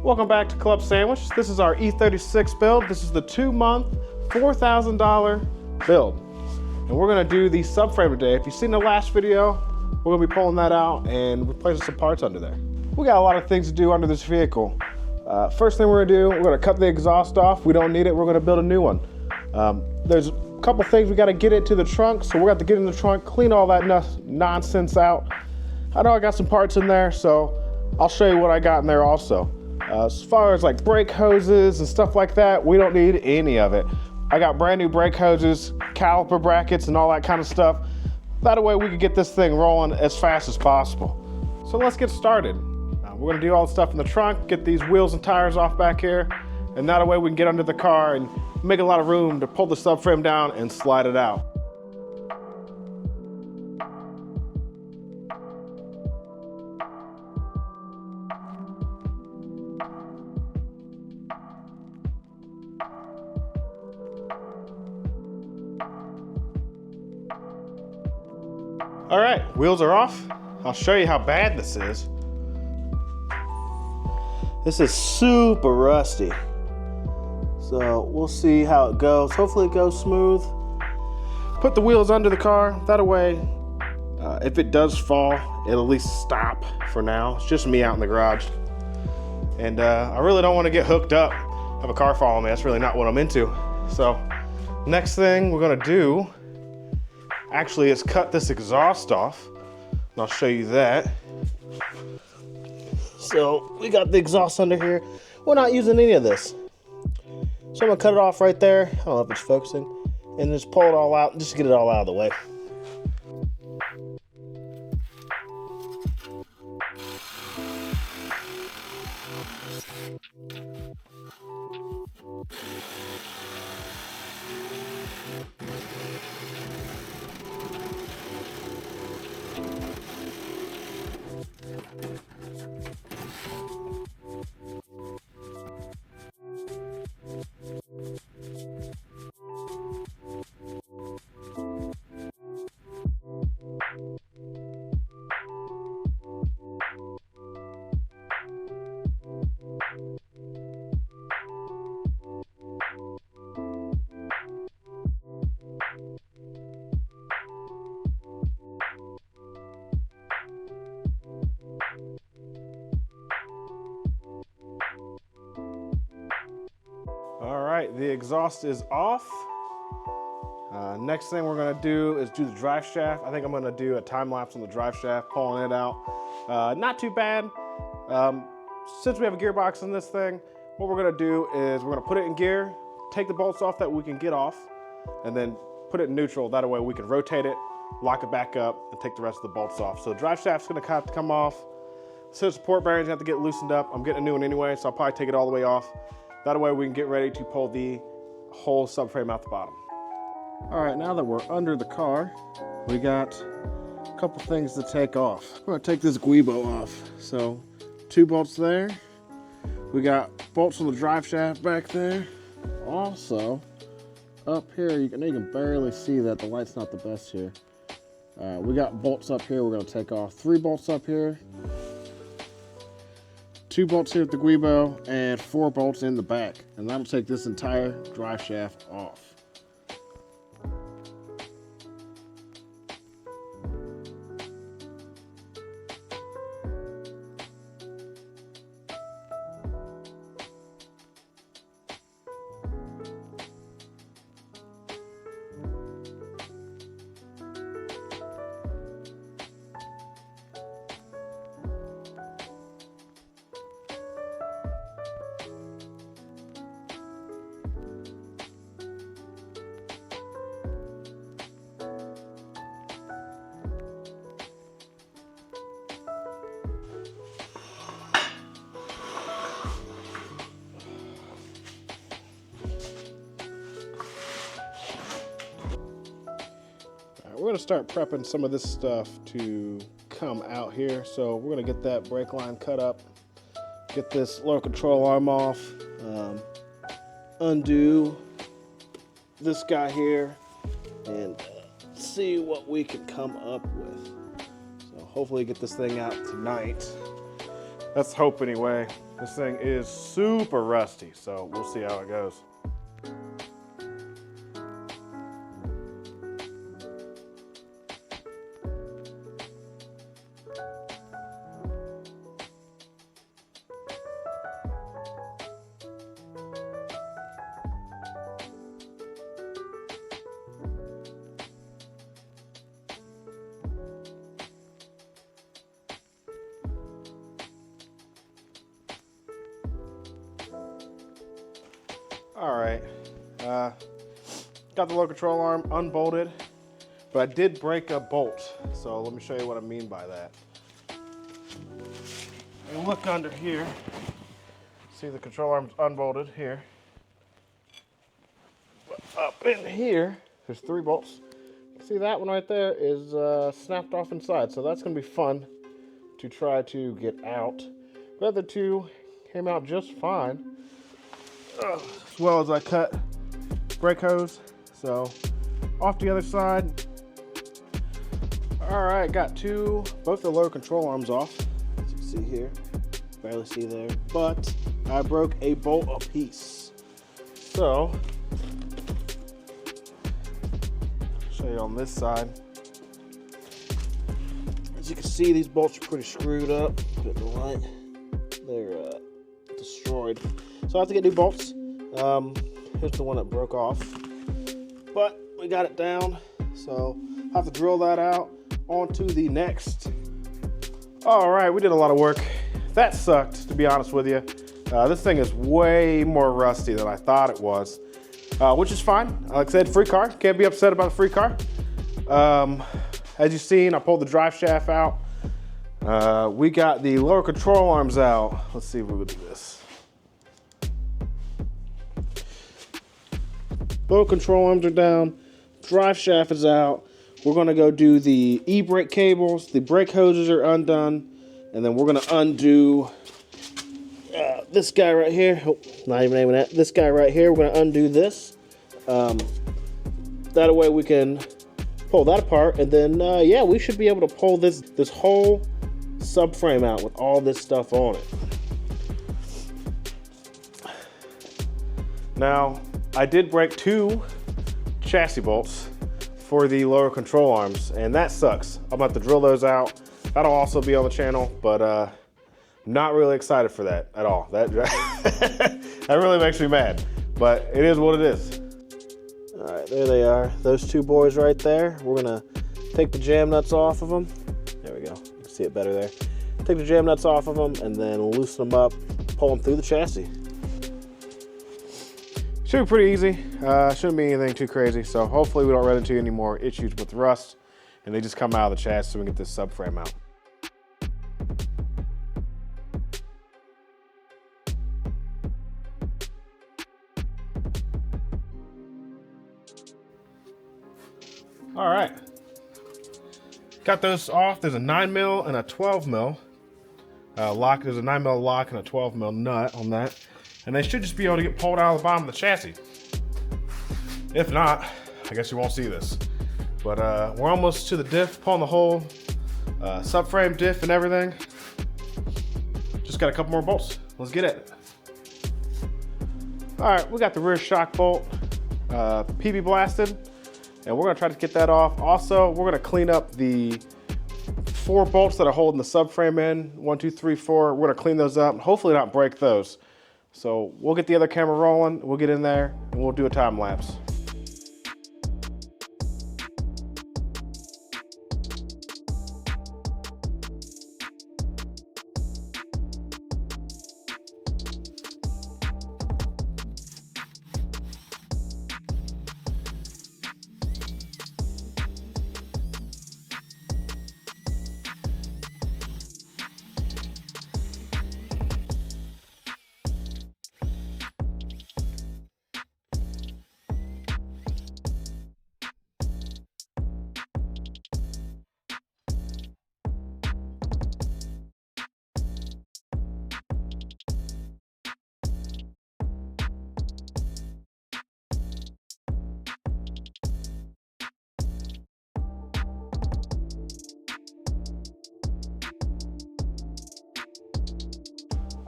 Welcome back to Club Sandwich. This is our E36 build. This is the 2-month, $4,000 build. And we're gonna do the subframe today. If you've seen the last video, we're gonna be pulling that out and replacing some parts under there. We got a lot of things to do under this vehicle. First thing we're gonna do, we're gonna cut the exhaust off. We don't need it, we're gonna build a new one. There's a couple things we gotta get into the trunk, so we're gonna have to get in the trunk, clean all that nonsense out. I know I got some parts in there, so I'll show you what I got in there also. As far as like brake hoses and stuff like that, we don't need any of it. I got brand new brake hoses, caliper brackets, and all that kind of stuff. That way we can get this thing rolling as fast as possible. So let's get started. We're gonna do all the stuff in the trunk, get these wheels and tires off back here, and that way we can get under the car and make a lot of room to pull the subframe down and slide it out. All right, wheels are off. I'll show you how bad this is. This is super rusty. So we'll see how it goes. Hopefully it goes smooth. Put the wheels under the car. That way, if it does fall, it'll at least stop for now. It's just me out in the garage. And I really don't want to get hooked up, have a car follow me. That's really not what I'm into. So next thing we're gonna do actually is cut this exhaust off. And I'll show you that. So we got the exhaust under here. We're not using any of this. So I'm gonna cut it off right there. I don't know if it's focusing. And just pull it all out, just to get it all out of the way. All right, the exhaust is off. Next thing we're gonna do is do the drive shaft. I think I'm gonna do a time lapse on the drive shaft, pulling it out. Not too bad. Since we have a gearbox in this thing, what we're gonna do is we're gonna put it in gear, take the bolts off that we can get off, and then put it in neutral. That way we can rotate it, lock it back up, and take the rest of the bolts off. So the drive shaft's gonna have to come off. So support bearings have to get loosened up. I'm getting a new one anyway, so I'll probably take it all the way off. That way we can get ready to pull the whole subframe out the bottom. All right, now that we're under the car, we got a couple things to take off. We're gonna take this guibo off. So 2 bolts there. We got bolts on the drive shaft back there. Also, up here, you can barely see that the light's not the best here. We got bolts up here we're gonna take off. 3 bolts up here. 2 bolts here at the guibo and 4 bolts in the back. And that'll take this entire drive shaft off. We're gonna start prepping some of this stuff to come out here. So we're gonna get that brake line cut up, get this lower control arm off, undo this guy here, and see what we can come up with. So hopefully get this thing out tonight. Let's hope anyway. This thing is super rusty, so we'll see how it goes. All right, got the low control arm unbolted, but I did break a bolt. So let me show you what I mean by that. You look under here, see the control arm's unbolted here. But up in here, there's 3 bolts. See that one right there is snapped off inside, so that's gonna be fun to try to get out. The other 2 came out just fine. As well as I cut brake hose, so off the other side. All right, got both the lower control arms off, as you can see here, barely see there, but I broke a bolt apiece. So, show you on this side. As you can see, these bolts are pretty screwed up. Put it in the light. They're destroyed. So I have to get new bolts. Here's the one that broke off, but we got it down. So I have to drill that out. On to the next. All right, we did a lot of work. That sucked, to be honest with you. This thing is way more rusty than I thought it was, which is fine. Like I said, free car. Can't be upset about a free car. As you've seen, I pulled the drive shaft out. We got the lower control arms out. Let's see if we can do this. Lower control arms are down, drive shaft is out. We're gonna go do the e-brake cables, the brake hoses are undone, and then we're gonna undo this guy right here. Oh, not even naming that. This guy right here, we're gonna undo this. That way we can pull that apart, and then yeah, we should be able to pull this whole subframe out with all this stuff on it. Now, I did break 2 chassis bolts for the lower control arms, and that sucks. I'm about to drill those out. That'll also be on the channel, but not really excited for that at all. That really makes me mad, but it is what it is. All right, there they are. Those 2 boys right there. We're gonna take the jam nuts off of them. There we go. You can see it better there. Take the jam nuts off of them and then loosen them up, pull them through the chassis. Should be pretty easy. Shouldn't be anything too crazy. So hopefully we don't run into any more issues with rust and they just come out of the chassis so we can get this subframe out. All right, got those off. There's a 9mm and a 12mm lock. There's a 9mm lock and a 12mm nut on that. And they should just be able to get pulled out of the bottom of the chassis. If not, I guess you won't see this. But we're almost to the diff, pulling the whole subframe diff and everything. Just got a couple more bolts. Let's get it. All right, we got the rear shock bolt PB blasted, and we're gonna try to get that off. Also, we're gonna clean up the 4 bolts that are holding the subframe in. 1, 2, 3, 4. We're gonna clean those up and hopefully not break those. So we'll get the other camera rolling, we'll get in there, and we'll do a time lapse.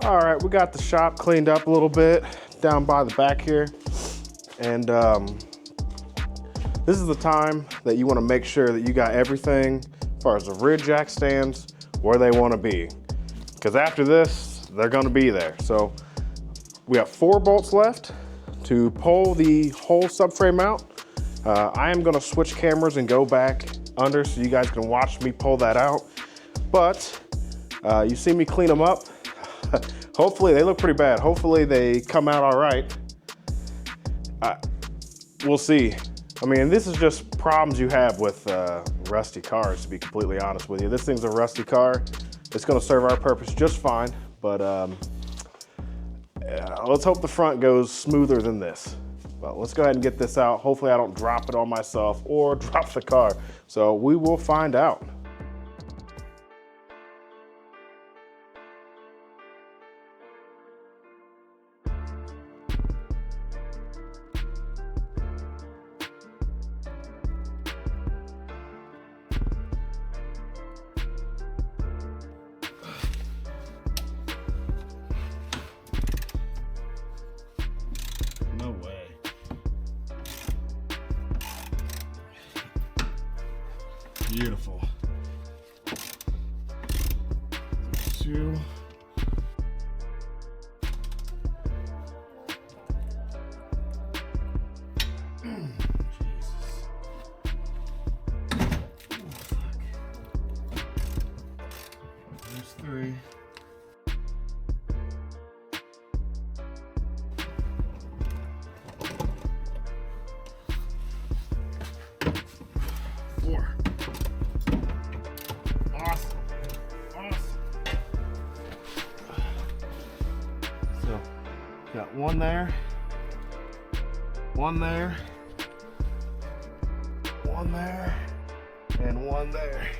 All right, we got the shop cleaned up a little bit down by the back here. And this is the time that you want to make sure that you got everything as far as the rear jack stands where they want to be. Because after this, they're going to be there. So we have 4 bolts left to pull the whole subframe out. I am going to switch cameras and go back under so you guys can watch me pull that out. But you see me clean them up. Hopefully, they look pretty bad. Hopefully they come out all right. We'll see. I mean, this is just problems you have with rusty cars, to be completely honest with you. This thing's a rusty car. It's gonna serve our purpose just fine, but let's hope the front goes smoother than this. Well, let's go ahead and get this out. Hopefully I don't drop it on myself or drop the car. So we will find out. No way. Beautiful. 2. Jesus. There's 3. Awesome. So, got 1 there, 1 there, 1 there, and 1 there.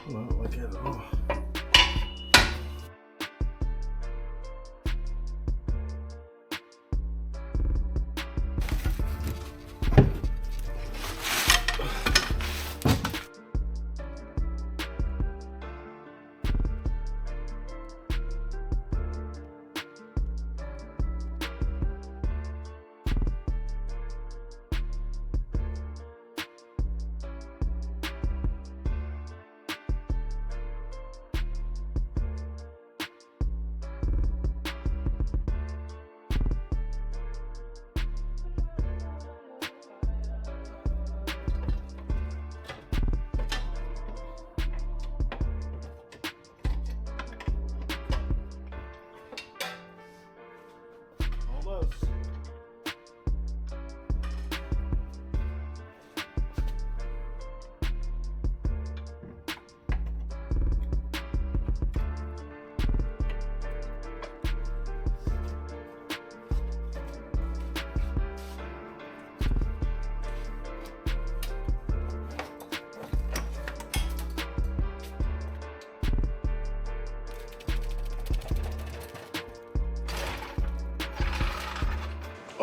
Well, look at it all.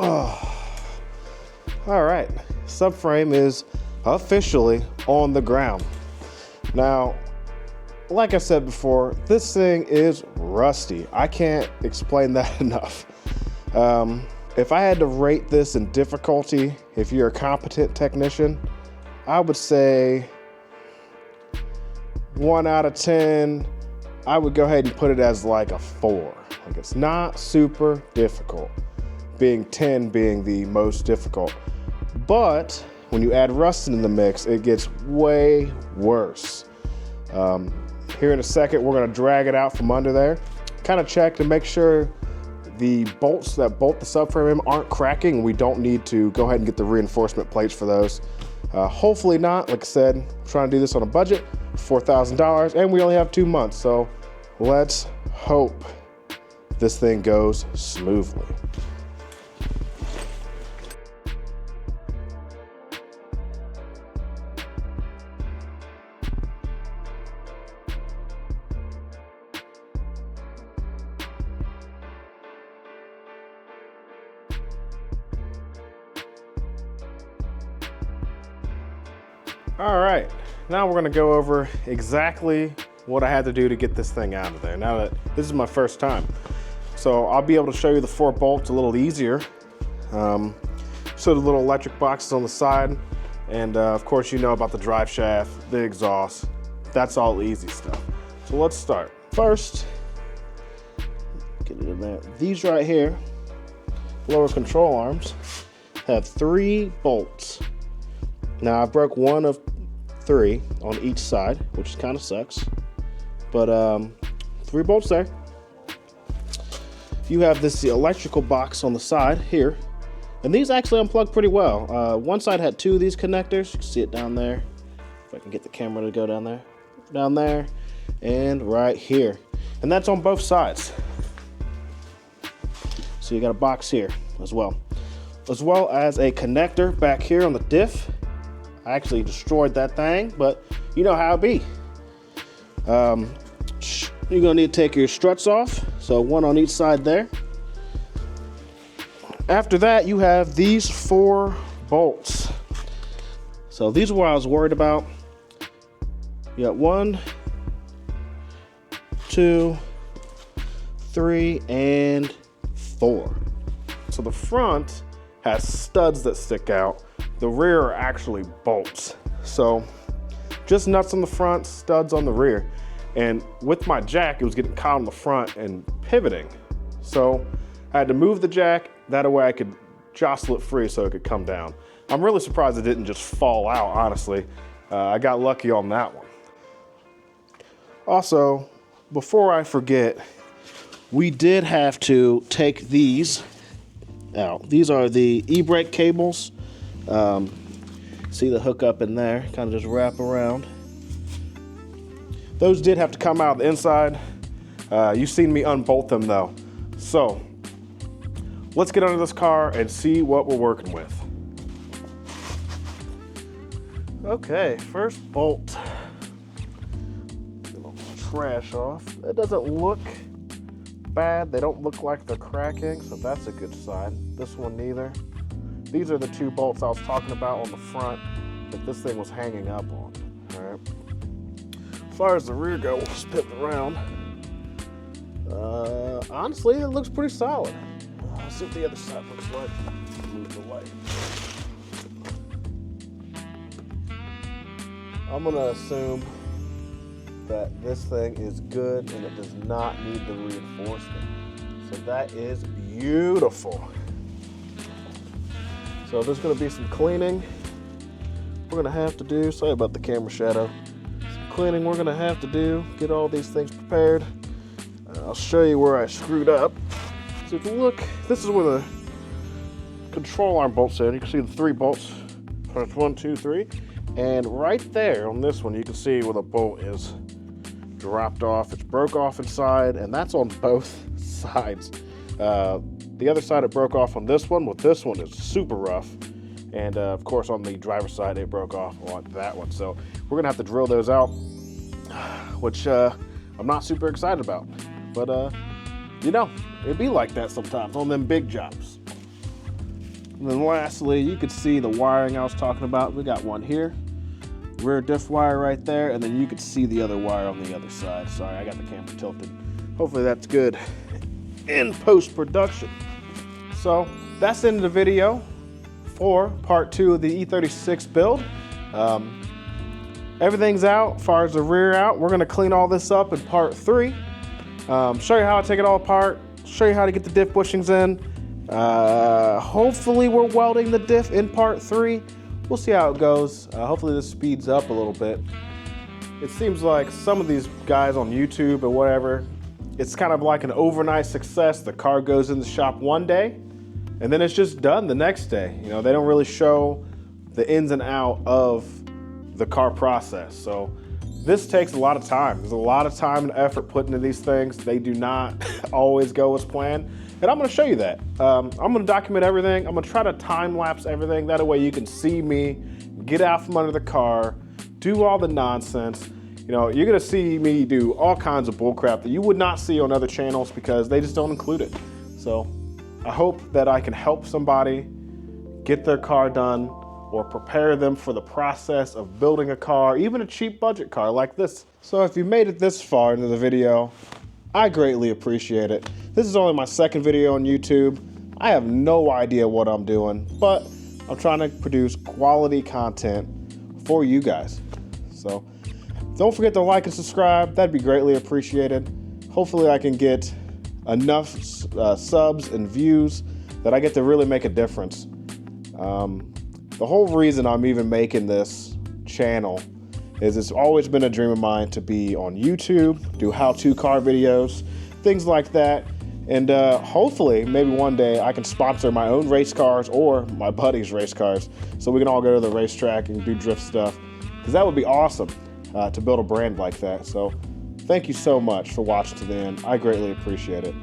Oh, all right. Subframe is officially on the ground. Now, like I said before, this thing is rusty. I can't explain that enough. If I had to rate this in difficulty, if you're a competent technician, I would say 1 out of 10. I would go ahead and put it as like a 4. Like, it's not super difficult, being 10 being the most difficult. But when you add rust in the mix, it gets way worse. Here in a second, we're gonna drag it out from under there, kind of check to make sure the bolts that bolt the subframe in aren't cracking. We don't need to go ahead and get the reinforcement plates for those. Hopefully not. Like I said, I'm trying to do this on a budget, $4,000, and we only have 2 months, so let's hope this thing goes smoothly. All right, now we're gonna go over exactly what I had to do to get this thing out of there. Now that this is my first time. So I'll be able to show you the 4 bolts a little easier. So the little electric boxes on the side. And of course, you know about the drive shaft, the exhaust. That's all easy stuff. So let's start. First, get it in there. These right here, lower control arms, have 3 bolts. Now I broke one of 3 on each side, which kind of sucks, but 3 bolts there. You have this electrical box on the side here, and these actually unplug pretty well. One side had 2 of these connectors. You can see it down there. If I can get the camera to go down there, and right here. And that's on both sides. So you got a box here as well as a connector back here on the diff. I actually destroyed that thing, but you know how it be. You're gonna need to take your struts off, so 1 on each side there. After that, you have these 4 bolts. So these are what I was worried about. You got 1, 2, 3, and 4. So the front has studs that stick out. The rear are actually bolts. So just nuts on the front, studs on the rear. And with my jack, it was getting caught on the front and pivoting. So I had to move the jack, that way I could jostle it free so it could come down. I'm really surprised it didn't just fall out, honestly. I got lucky on that one. Also, before I forget, we did have to take these out. These are the e-brake cables. See the hook up in there, kind of just wrap around. Those did have to come out the inside. You've seen me unbolt them though. So let's get under this car and see what we're working with. Okay, first bolt. Get a little trash off. It doesn't look bad. They don't look like they're cracking, so that's a good sign. This one neither. These are the 2 bolts I was talking about on the front that this thing was hanging up on. All right. As far as the rear go, we'll spin it around. Honestly, it looks pretty solid. Let's see what the other side looks like. Move the light. I'm gonna assume that this thing is good and it does not need the reinforcement. So that is beautiful. So there's gonna be some cleaning we're gonna have to do. Sorry about the camera shadow. Some cleaning we're gonna have to do, get all these things prepared. I'll show you where I screwed up. So if you look, this is where the control arm bolts in. You can see the 3 bolts. There's 1, 2, 3. And right there on this one, you can see where the bolt is dropped off. It's broke off inside, and that's on both sides. The other side it broke off on this one, but this one is super rough. And of course on the driver's side it broke off on that one. So we're gonna have to drill those out, which I'm not super excited about. But you know, it'd be like that sometimes on them big jobs. And then lastly, you could see the wiring I was talking about. We got one here, rear diff wire right there, and then you could see the other wire on the other side. Sorry, I got the camera tilted. Hopefully that's good in post-production. So that's the end of the video for part 2 of the E36 build. Everything's out as far as the rear out. We're gonna clean all this up in part 3. Show you how to take it all apart, show you how to get the diff bushings in. Hopefully we're welding the diff in part 3. We'll see how it goes. Hopefully this speeds up a little bit. It seems like some of these guys on YouTube or whatever, it's kind of like an overnight success. The car goes in the shop one day and then it's just done the next day. You know, they don't really show the ins and out of the car process. So this takes a lot of time. There's a lot of time and effort put into these things. They do not always go as planned. And I'm gonna show you that. I'm gonna document everything. I'm gonna try to time lapse everything. That way you can see me get out from under the car, do all the nonsense. You know, you're gonna see me do all kinds of bullcrap that you would not see on other channels because they just don't include it. So I hope that I can help somebody get their car done or prepare them for the process of building a car, even a cheap budget car like this. So if you made it this far into the video, I greatly appreciate it. This is only my second video on YouTube. I have no idea what I'm doing, but I'm trying to produce quality content for you guys. So don't forget to like and subscribe. That'd be greatly appreciated. Hopefully I can get enough subs and views that I get to really make a difference. The whole reason I'm even making this channel is it's always been a dream of mine to be on YouTube, do how-to car videos, things like that. And hopefully, maybe one day I can sponsor my own race cars or my buddies' race cars so we can all go to the racetrack and do drift stuff. Because that would be awesome to build a brand like that. So thank you so much for watching to the end. I greatly appreciate it.